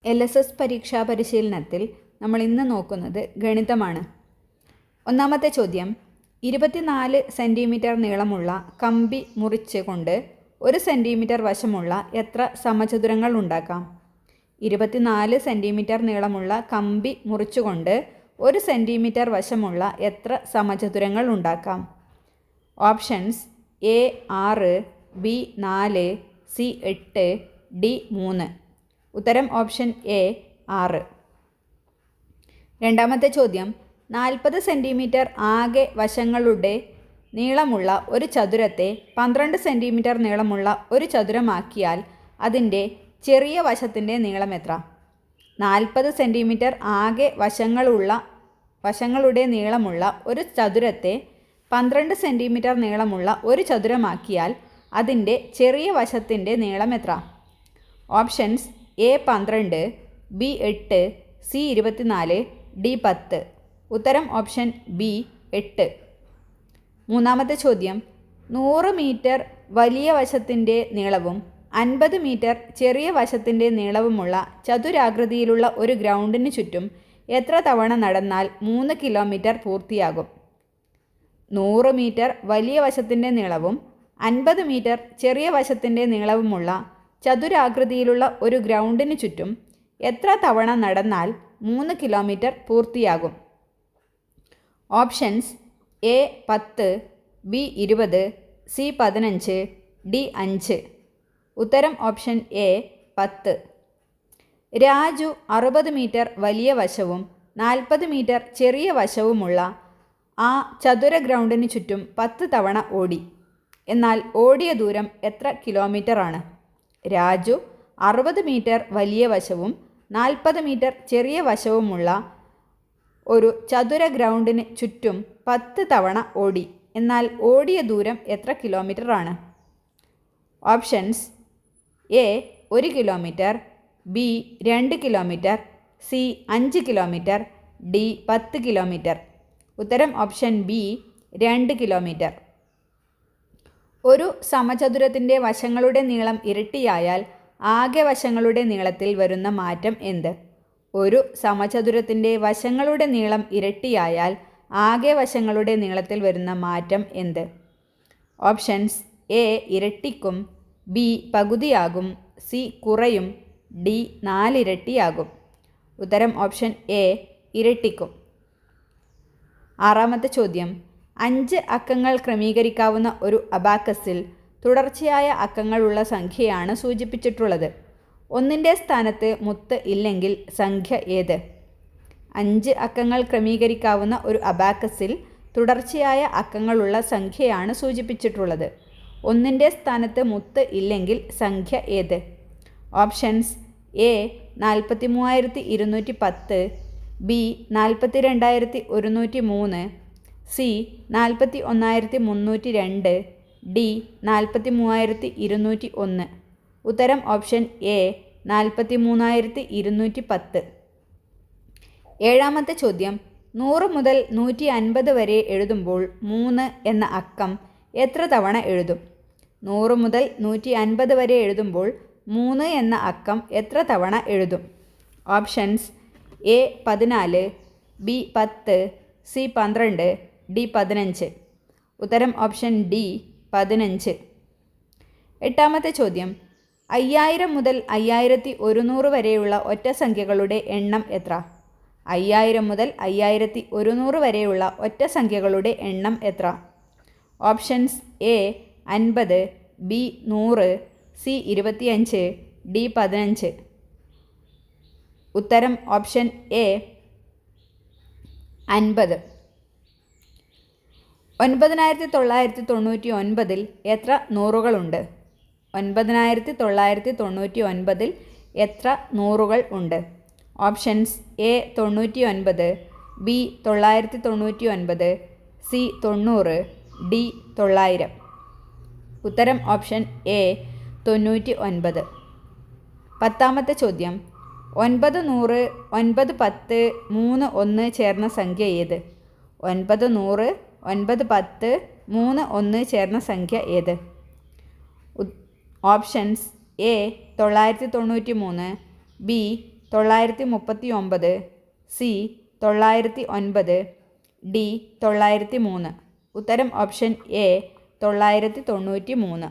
LSS പരീക്ഷാ പരിശീലനത്തിൽ നമ്മൾ ഇന്ന് നോക്കുന്നത് ഗണിതമാണ്. ഒന്നാമത്തെ ചോദ്യം, 24 സെൻറ്റിമീറ്റർ നീളമുള്ള കമ്പി മുറിച്ച് കൊണ്ട് 1 സെൻറ്റിമീറ്റർ വശമുള്ള എത്ര സമചതുരങ്ങൾ ഉണ്ടാക്കാം? 24 സെൻറ്റിമീറ്റർ നീളമുള്ള കമ്പി മുറിച്ചുകൊണ്ട് 1 സെൻറ്റിമീറ്റർ വശമുള്ള എത്ര സമചതുരങ്ങൾ ഉണ്ടാക്കാം? Options A 6, B 4, C 8, D 3. ഉത്തരം ഓപ്ഷൻ എ 6. രണ്ടാമത്തെ ചോദ്യം, 40 സെൻറ്റിമീറ്റർ ആകെ വശങ്ങളുടെ നീളമുള്ള ഒരു ചതുരത്തെ 12 സെൻറ്റിമീറ്റർ നീളമുള്ള ഒരു ചതുരമാക്കിയാൽ അതിൻ്റെ ചെറിയ വശത്തിൻ്റെ നീളം എത്ര? 40 സെൻറ്റിമീറ്റർ ആകെ വശങ്ങളുടെ നീളമുള്ള ഒരു ചതുരത്തെ 12 സെൻറ്റിമീറ്റർ നീളമുള്ള ഒരു ചതുരമാക്കിയാൽ അതിൻ്റെ ചെറിയ വശത്തിൻ്റെ നീളം എത്ര? Options A 12, B 8, C 24, D 10. ഉത്തരം ഓപ്ഷൻ B 8. മൂന്നാമത്തെ ചോദ്യം, 100 മീറ്റർ വലിയ വശത്തിൻ്റെ നീളവും 50 മീറ്റർ ചെറിയ വശത്തിൻ്റെ നീളവുമുള്ള ചതുരാകൃതിയിലുള്ള ഒരു ഗ്രൗണ്ടിന് ചുറ്റും എത്ര തവണ നടന്നാൽ 3 കിലോമീറ്റർ പൂർത്തിയാകും? 100 മീറ്റർ വലിയ വശത്തിൻ്റെ നീളവും 50 മീറ്റർ ചെറിയ വശത്തിൻ്റെ നീളവുമുള്ള ചതുരാകൃതിയിലുള്ള ഒരു ഗ്രൗണ്ടിന് ചുറ്റും എത്ര തവണ നടന്നാൽ 3 കിലോമീറ്റർ പൂർത്തിയാകും? Options A 10, B 20, C 15, D 5. ഉത്തരം ഓപ്ഷൻ A 10. രാജു 60 മീറ്റർ വലിയ വശവും 40 മീറ്റർ ചെറിയ വശവുമുള്ള ആ ചതുര ഗ്രൗണ്ടിന് ചുറ്റും 10 തവണ ഓടി. എന്നാൽ ഓടിയ ദൂരം എത്ര കിലോമീറ്ററാണ്? രാജു 60 മീറ്റർ വലിയ വശവും 40 മീറ്റർ ചെറിയ വശവുമുള്ള ഒരു ചതുര ഗ്രൗണ്ടിന് ചുറ്റും 10 തവണ ഓടി. എന്നാൽ ഓടിയ ദൂരം എത്ര കിലോമീറ്ററാണ്? Options A 1 kilometre, B 2 kilometre, C 5 kilometre, D 10 kilometre. ഉത്തരം ഓപ്ഷൻ B 2 കിലോമീറ്റർ. ഒരു സമചതുരത്തിൻ്റെ വശങ്ങളുടെ നീളം ഇരട്ടിയായാൽ ആകെ വശങ്ങളുടെ നീളത്തിൽ വരുന്ന മാറ്റം എന്ത്? ഒരു സമചതുരത്തിൻ്റെ വശങ്ങളുടെ നീളം ഇരട്ടിയായാൽ ആകെ വശങ്ങളുടെ നീളത്തിൽ വരുന്ന മാറ്റം എന്ത്? ഓപ്ഷൻസ് A ഇരട്ടിക്കും, B പകുതിയാകും, C കുറയും, D 4 ഇരട്ടിയാകും. ഉത്തരം ഓപ്ഷൻ A ഇരട്ടിക്കും. ആറാമത്തെ ചോദ്യം, 5 അക്കങ്ങൾ ക്രമീകരിക്കാവുന്ന ഒരു അബാക്കസിൽ തുടർച്ചയായ അക്കങ്ങളുള്ള സംഖ്യയാണ് സൂചിപ്പിച്ചിട്ടുള്ളത്. 1ൻ്റെ സ്ഥാനത്ത് മുത്ത് ഇല്ലെങ്കിൽ സംഖ്യ ഏത്? 5 അക്കങ്ങൾ ക്രമീകരിക്കാവുന്ന ഒരു അബാക്കസിൽ തുടർച്ചയായ അക്കങ്ങളുള്ള സംഖ്യയാണ് സൂചിപ്പിച്ചിട്ടുള്ളത്. 1ൻ്റെ സ്ഥാനത്ത് മുത്ത് ഇല്ലെങ്കിൽ സംഖ്യ ഏത്? Options A 43,210, B 42,103, C 41,302, D 43,201. ഉത്തരം ഓപ്ഷൻ A 43,210. ഏഴാമത്തെ ചോദ്യം, 100 മുതൽ 150 വരെ എഴുതുമ്പോൾ 3 എന്ന അക്കം എത്ര തവണ എഴുതും? 100 മുതൽ 150 വരെ എഴുതുമ്പോൾ 3 എന്ന അക്കം എത്ര തവണ എഴുതും? Options A 14, B 10, C 12, D 15. ഉത്തരം ഓപ്ഷൻ D 15. എട്ടാമത്തെ ചോദ്യം, 5000 മുതൽ 5100 വരെയുള്ള ഒറ്റ സംഖ്യകളുടെ എണ്ണം എത്ര? 5000 മുതൽ 5100 വരെയുള്ള ഒറ്റ സംഖ്യകളുടെ എണ്ണം എത്ര? Options A 50, B 100, C 25, D 15. ഉത്തരം ഓപ്ഷൻ A 50. 9999 എത്ര നൂറുകളുണ്ട്? 9999 എത്ര നൂറുകൾ ഉണ്ട്? Options A 99, B 999, C 90, D 900. ഉത്തരം ഓപ്ഷൻ A 99. പത്താമത്തെ ചോദ്യം, 900, 910, 3 1 ചേർന്ന സംഖ്യ ഏത്? 900, 910, 3 1 ചേർന്ന സംഖ്യ ഏത്? Options A 993, B 939, C 909, D 903. ഉത്തരം ഓപ്ഷൻ എ 993.